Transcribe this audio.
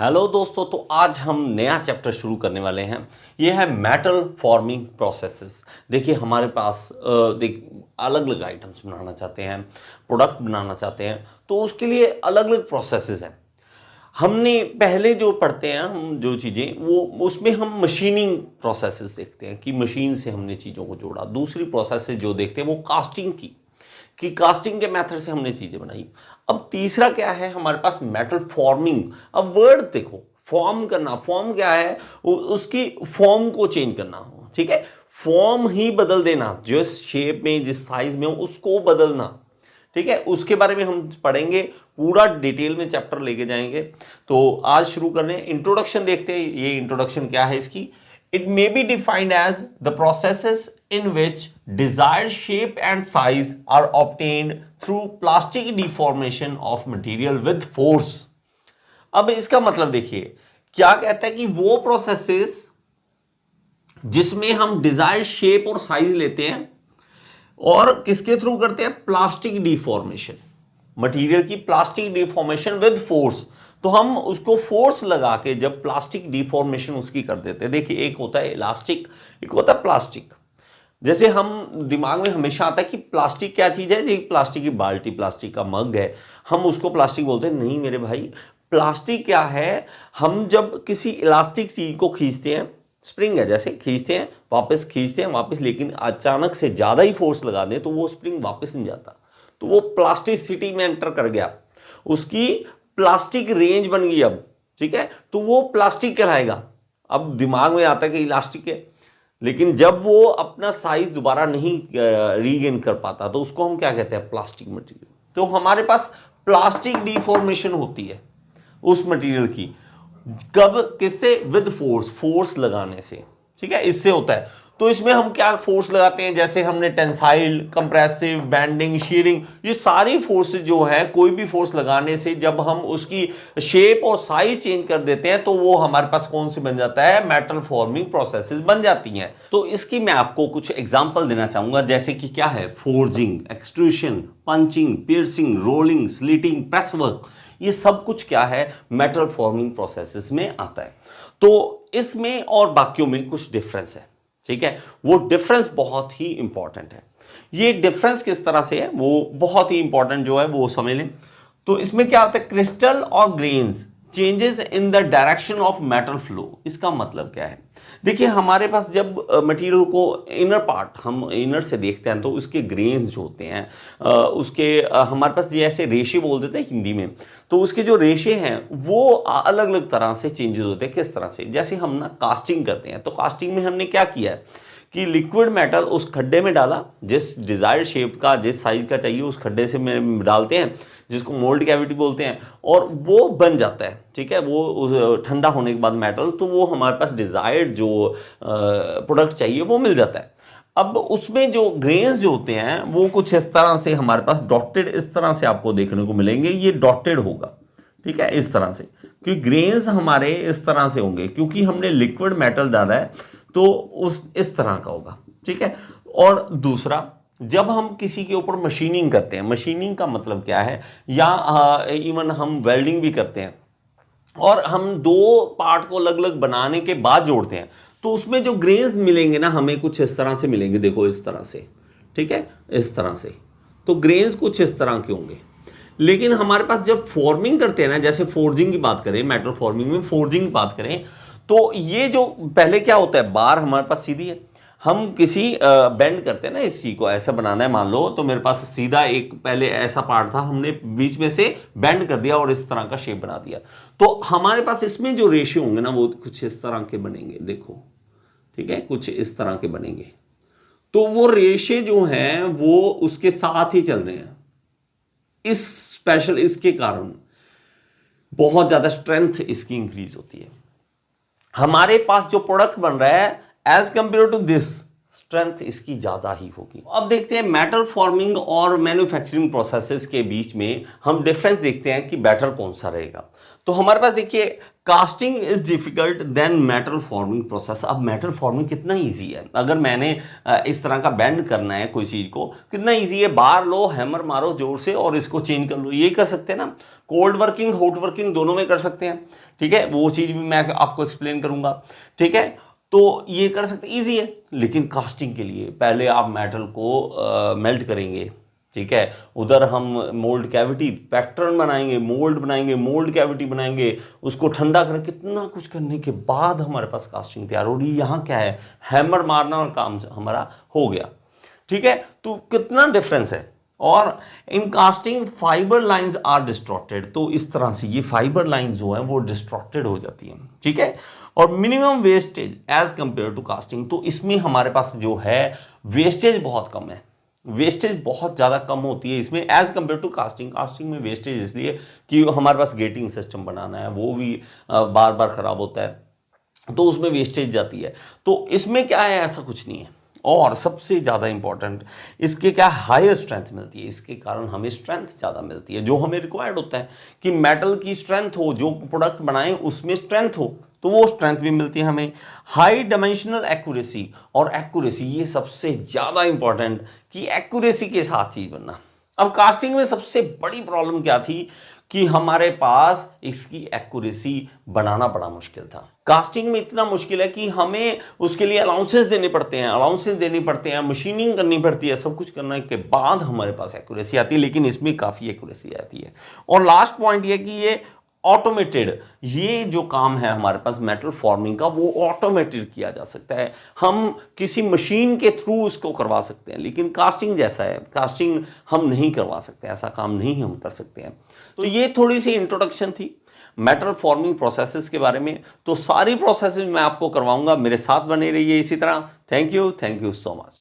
Hello दोस्तों, तो आज हम नया चैप्टर शुरू करने वाले हैं। ये है मेटल फॉर्मिंग प्रोसेसेस। देखिए हमारे पास अलग अलग आइटम्स बनाना चाहते हैं, प्रोडक्ट बनाना चाहते हैं, तो उसके लिए अलग अलग प्रोसेसेस हैं। हमने पहले जो पढ़ते हैं हम जो चीज़ें वो उसमें हम मशीनिंग प्रोसेसेस देखते हैं कि मशीन से हमने चीज़ों को जोड़ा। दूसरी प्रोसेसेस जो देखते हैं वो कास्टिंग की कि कास्टिंग के मेथड से हमने चीज़ें बनाई। अब तीसरा क्या है हमारे पास मेटल फॉर्मिंग। अब वर्ड देखो, फॉर्म करना, फॉर्म क्या है, उसकी फॉर्म को चेंज करना, ठीक है, फॉर्म ही बदल देना, जिस शेप में जिस साइज में हो उसको बदलना, ठीक है। उसके बारे में हम पढ़ेंगे, पूरा डिटेल में चैप्टर लेके जाएंगे। तो आज शुरू करने इंट्रोडक्शन देखते हैं। ये इंट्रोडक्शन क्या है इसकी। It may be defined as the processes in which desired shape and size are obtained through plastic deformation of material with force। अब इसका मतलब देखिए क्या कहता है कि वो प्रोसेसेस जिसमें हम डिजायर्ड शेप और साइज लेते हैं और किसके थ्रू करते हैं, प्लास्टिक डिफॉर्मेशन, मटेरियल की प्लास्टिक डिफॉर्मेशन विद फोर्स। तो हम उसको फोर्स लगा के जब प्लास्टिक डिफॉर्मेशन उसकी कर देते हैं। देखिए एक होता है इलास्टिक, एक होता है प्लास्टिक। जैसे हम दिमाग में हमेशा आता है कि प्लास्टिक क्या चीज़ है जी, प्लास्टिक की बाल्टी, प्लास्टिक का मग है, हम उसको प्लास्टिक बोलते हैं। नहीं मेरे भाई, प्लास्टिक क्या है, हम जब किसी इलास्टिक चीज़ को खींचते हैं, स्प्रिंग है जैसे, खींचते हैं वापस, लेकिन अचानक से ज़्यादा ही फोर्स लगा दें तो वो स्प्रिंग वापस नहीं जाता, तो वो प्लास्टिसिटी में एंटर कर गया, उसकी प्लास्टिक रेंज बन गई अब, ठीक है, तो वो प्लास्टिक कहलाएगा। अब दिमाग में आता है कि इलास्टिक है, लेकिन जब वो अपना साइज दोबारा नहीं रीगेन कर पाता तो उसको हम क्या कहते हैं, प्लास्टिक मटेरियल। तो हमारे पास प्लास्टिक डिफॉर्मेशन होती है उस मटेरियल की, कब, किससे, विद फोर्स, फोर्स लगाने से, ठीक है, इससे होता है। तो इसमें हम क्या फोर्स लगाते हैं, जैसे हमने टेंसाइल, कंप्रेसिव, बेंडिंग, शीयरिंग, ये सारी फोर्स जो है, कोई भी फोर्स लगाने से जब हम उसकी शेप और साइज चेंज कर देते हैं तो वो हमारे पास कौन सी बन जाता है, मेटल फॉर्मिंग प्रोसेसेस बन जाती हैं। तो इसकी मैं आपको कुछ एग्जांपल देना चाहूंगा, जैसे कि क्या है, forging, extrusion, punching, piercing, rolling, slitting, press work, ये सब कुछ क्या है, मेटल फॉर्मिंग प्रोसेसेस में आता है। तो इसमें और बाकियों में कुछ डिफरेंस है, ठीक है, वो डिफरेंस बहुत ही इंपॉर्टेंट है। ये डिफरेंस किस तरह से है वो बहुत ही इंपॉर्टेंट जो है वो समझ लें। तो इसमें क्या होता है, क्रिस्टल और grains changes in the direction of metal flow. इसका मतलब क्या है, देखिए हमारे पास जब मटेरियल को इनर पार्ट हम इनर से देखते हैं तो उसके ग्रेन्स जो होते हैं हमारे पास जैसे रेशे बोल देते हैं हिंदी में, तो उसके जो रेशे हैं वो अलग अलग तरह से चेंजेस होते हैं। किस तरह से, जैसे हम ना कास्टिंग करते हैं, तो कास्टिंग में हमने क्या किया है कि लिक्विड मेटल उस खड्डे में डाला, जिस डिजायर्ड शेप का, जिस साइज का चाहिए उस खड्डे से में डालते हैं, जिसको मोल्ड कैविटी बोलते हैं, और वो बन जाता है, ठीक है, वो ठंडा होने के बाद मेटल, तो वो हमारे पास डिजायर्ड जो प्रोडक्ट चाहिए वो मिल जाता है। अब उसमें जो ग्रेन्स जो होते हैं वो कुछ इस तरह से हमारे पास डॉटेड, इस तरह से आपको देखने को मिलेंगे, ये डॉटेड होगा, ठीक है, इस तरह से, क्योंकि ग्रेन्स हमारे इस तरह से होंगे, क्योंकि हमने लिक्विड मेटल डाला है तो इस तरह का होगा, ठीक है। और दूसरा, जब हम किसी के ऊपर मशीनिंग करते हैं, मशीनिंग का मतलब क्या है, या इवन हम वेल्डिंग भी करते हैं और हम दो पार्ट को अलग अलग बनाने के बाद जोड़ते हैं, तो उसमें जो ग्रेन्स मिलेंगे ना हमें कुछ इस तरह से मिलेंगे, देखो इस तरह से, ठीक है, इस तरह से, तो ग्रेन्स कुछ इस तरह के होंगे। लेकिन हमारे पास जब फॉर्मिंग करते हैं ना, जैसे फोर्जिंग की बात करें, मेटल फॉर्मिंग में फोर्जिंग की बात करें, तो ये जो पहले क्या होता है, बार हमारे पास सीधी है, हम किसी बेंड करते हैं ना, इस चीज को ऐसा बनाना है, मान लो तो मेरे पास सीधा एक पहले ऐसा पार्ट था, हमने बीच में से बेंड कर दिया और इस तरह का शेप बना दिया, तो हमारे पास इसमें जो रेशियो होंगे ना वो कुछ इस तरह के बनेंगे, देखो, ठीक है, कुछ इस तरह के बनेंगे। तो वो रेशे जो हैं वो उसके साथ ही चल रहे हैं, इस स्पेशल इसके कारण बहुत ज्यादा स्ट्रेंथ इसकी इंक्रीज होती है। हमारे पास जो प्रोडक्ट बन रहा है as compared to this, strength इसकी ज्यादा ही होगी। अब देखते हैं मेटल फॉर्मिंग और मैन्युफैक्चरिंग प्रोसेसेस के बीच में हम डिफरेंस देखते हैं कि बेटर कौन सा रहेगा। तो हमारे पास देखिए casting is difficult then metal forming process. अब मेटल फॉर्मिंग कितना इजी है, अगर मैंने इस तरह का बेंड करना है कोई चीज को, कितना इजी है, बार लो, हैमर मारो जोर से और इसको चेंज कर लो, ये कर सकते हैं ना। कोल्ड वर्किंग हॉट वर्किंग दोनों में कर सकते हैं, ठीक है, वो चीज भी मैं आपको एक्सप्लेन करूंगा, ठीक है। तो ये कर सकते, इजी है। लेकिन कास्टिंग के लिए पहले आप मेटल को मेल्ट करेंगे, ठीक है, उधर हम मोल्ड कैविटी पैटर्न बनाएंगे, मोल्ड कैविटी बनाएंगे, उसको ठंडा करें, कितना कुछ करने के बाद हमारे पास कास्टिंग तैयार हो रही है। यहाँ क्या है, हैमर मारना और काम हमारा हो गया, ठीक है। तो कितना डिफरेंस है। और इन कास्टिंग फाइबर लाइंस आर डिस्ट्रॉक्टेड, तो इस तरह से ये फाइबर लाइन जो है वो डिस्ट्रॉक्टेड हो जाती है, ठीक है। और minimum wastage as compared to casting, तो इसमें हमारे पास जो है वेस्टेज बहुत कम है, वेस्टेज बहुत ज़्यादा कम होती है इसमें as compared to casting. Casting में वेस्टेज इसलिए कि हमारे पास गेटिंग सिस्टम बनाना है, वो भी बार बार ख़राब होता है, तो उसमें वेस्टेज जाती है। तो इसमें क्या है, ऐसा कुछ नहीं है। और सबसे ज़्यादा इंपॉर्टेंट, इसके क्या हायर स्ट्रेंथ मिलती है, इसके कारण हमें स्ट्रेंथ ज़्यादा मिलती है, जो हमें रिक्वायर्ड होता है कि मेटल की स्ट्रेंथ हो, जो प्रोडक्ट बनाएं उसमें स्ट्रेंथ हो, तो वो स्ट्रेंथ भी मिलती है हमें। हाई डायमेंशनल एक्यूरेसी, और एक्यूरेसी ये सबसे ज़्यादा इंपॉर्टेंट कि एक्यूरेसी के साथ चीज़ बनना। अब कास्टिंग में सबसे बड़ी प्रॉब्लम क्या थी कि हमारे पास इसकी एक्यूरेसी बनाना बड़ा मुश्किल था। कास्टिंग में इतना मुश्किल है कि हमें उसके लिए अलाउंसेस देने पड़ते हैं, मशीनिंग करनी पड़ती है, सब कुछ करने के बाद हमारे पास एक्यूरेसी आती है, लेकिन इसमें काफ़ी एक्यूरेसी आती है। और लास्ट पॉइंट ये कि ये ऑटोमेटेड, ये जो काम है हमारे पास मेटल फॉर्मिंग का, वो ऑटोमेटेड किया जा सकता है, हम किसी मशीन के थ्रू उसको करवा सकते हैं। लेकिन कास्टिंग जैसा है, कास्टिंग हम नहीं करवा सकते, ऐसा काम नहीं हम कर सकते हैं। तो ये थोड़ी सी इंट्रोडक्शन थी मेटल फॉर्मिंग प्रोसेसेस के बारे में। तो सारी प्रोसेसेस मैं आपको करवाऊंगा, मेरे साथ बने रहिए इसी तरह। Thank you so much.